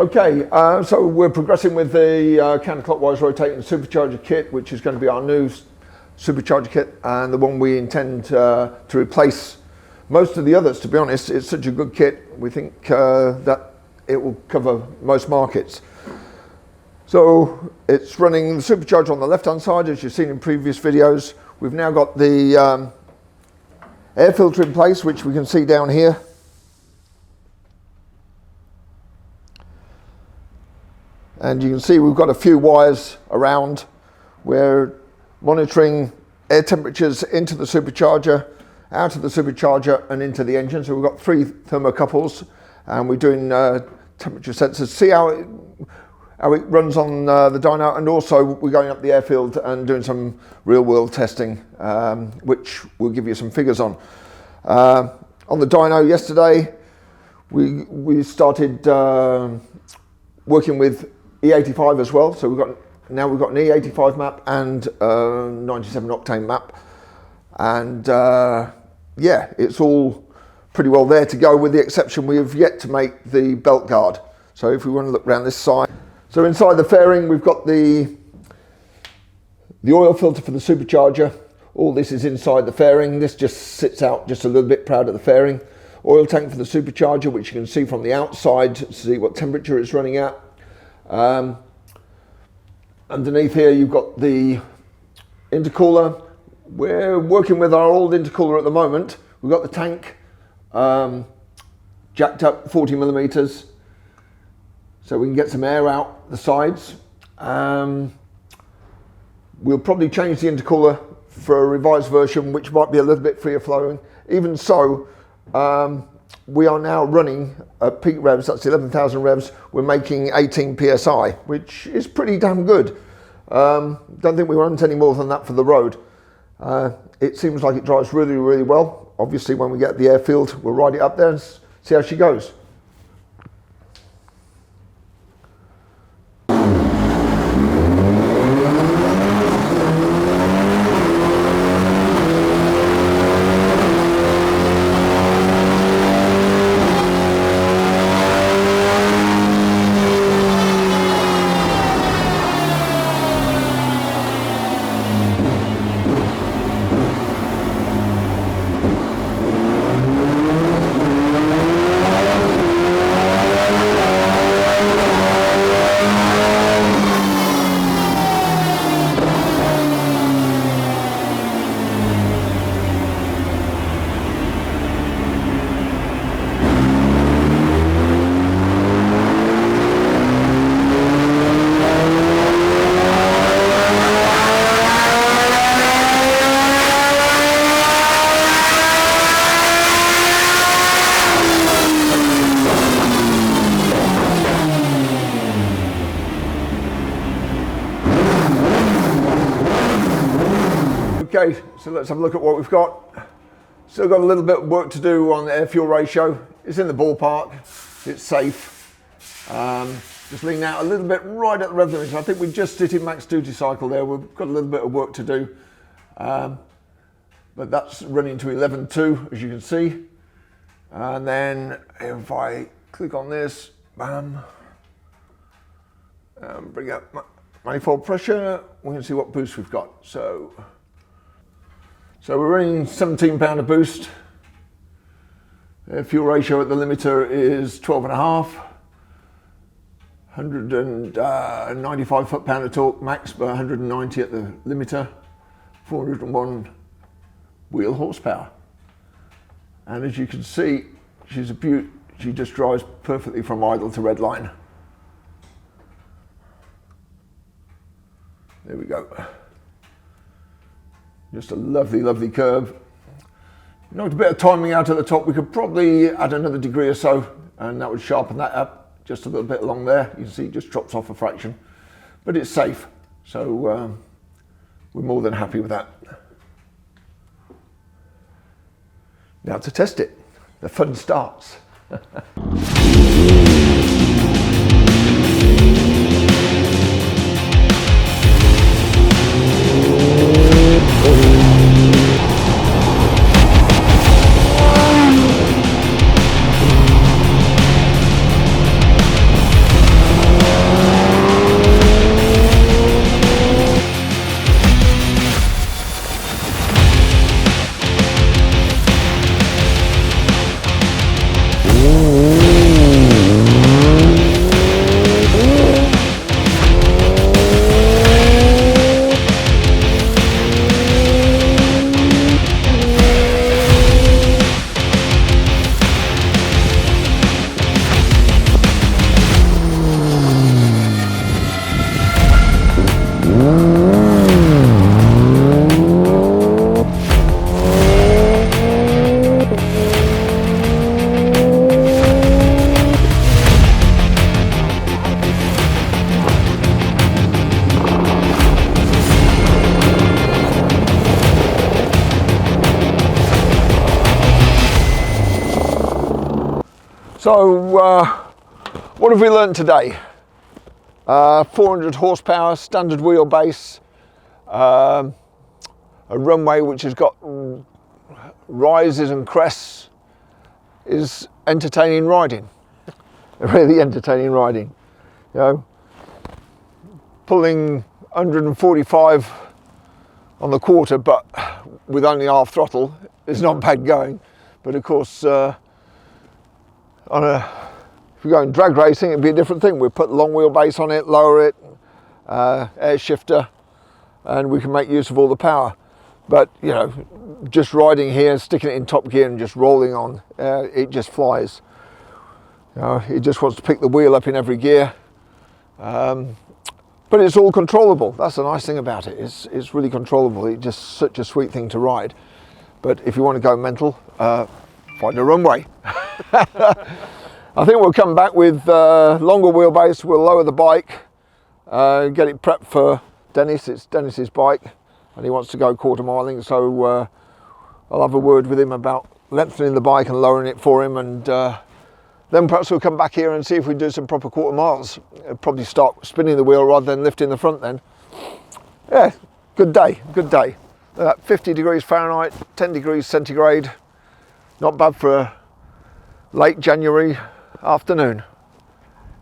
Okay, so we're progressing with the counterclockwise rotating supercharger kit, which is going to be our new supercharger kit and the one we intend to replace most of the others. To be honest, it's such a good kit, we think that it will cover most markets. So it's running the supercharger on the left hand side, as you've seen in previous videos. We've now got the air filter in place, which we can see down here. And you can see we've got a few wires around. We're monitoring air temperatures into the supercharger, out of the supercharger and into the engine. So we've got 3 thermocouples and we're doing temperature sensors. See how it runs on the dyno, and also we're going up the airfield and doing some real world testing, which we'll give you some figures on. On the dyno yesterday, we started working with E85 as well. So we've got an E85 map and 97 octane map, and yeah, it's all pretty well there to go, with the exception we have yet to make the belt guard. So if we want to look around this side, so inside the fairing we've got the oil filter for the supercharger. All this is inside the fairing. This just sits out just a little bit proud of the fairing. Oil tank for the supercharger, which you can see from the outside to see what temperature it's running at. Underneath here you've got the intercooler. We're working with our old intercooler at the moment. We've got the tank jacked up 40 millimeters so we can get some air out the sides. We'll probably change the intercooler for a revised version, which might be a little bit freer flowing. Even so, we are now running at peak revs, that's 11,000 revs. We're making 18 psi, which is pretty damn good. Don't think we want any more than that for the road. It seems like it drives really, really well. Obviously, when we get the airfield, we'll ride it up there and see how she goes. Okay, so let's have a look at what we've got. Still got a little bit of work to do on the air-fuel ratio. It's in the ballpark, it's safe. Just leaning out a little bit right at the rev limiter. I think we just hit in max duty cycle there. We've got a little bit of work to do. But that's running to 11.2, as you can see. And then if I click on this, bam, bring up manifold pressure, we can see what boost we've got. So we're running 17 pound of boost. Fuel ratio at the limiter is 12.5. 195 foot-pound of torque max, but 190 at the limiter. 401 wheel horsepower. And as you can see, she's a beaut. She just drives perfectly from idle to red line. There we go. Just a lovely, lovely curve. Knocked a bit of timing out at the top. We could probably add another degree or so, and that would sharpen that up just a little bit along there. You can see it just drops off a fraction, but it's safe. So we're more than happy with that. Now to test it, the fun starts. So what have we learned today? 400 horsepower, standard wheelbase, a runway which has got rises and crests, is entertaining riding. Really entertaining riding. You know, pulling 145 on the quarter, but with only half throttle is not bad going. But of course, if we're going drag racing, it'd be a different thing. We put long wheelbase on it, lower it, air shifter, and we can make use of all the power. But you know, just riding here, sticking it in top gear and just rolling on, it just flies. You know, it just wants to pick the wheel up in every gear. But it's all controllable. That's the nice thing about it. It's really controllable. It's just such a sweet thing to ride. But if you want to go mental, find a runway. I think we'll come back with longer wheelbase. We'll lower the bike, get it prepped for Dennis. It's Dennis's bike, and he wants to go quarter miling. So I'll have a word with him about lengthening the bike and lowering it for him, and then perhaps we'll come back here and see if we can do some proper quarter miles. Probably start spinning the wheel rather than lifting the front then. Yeah, good day, good day. 50 degrees Fahrenheit, 10 degrees centigrade. Not bad for a late January afternoon.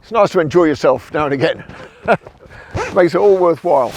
It's nice to enjoy yourself now and again. Makes it all worthwhile.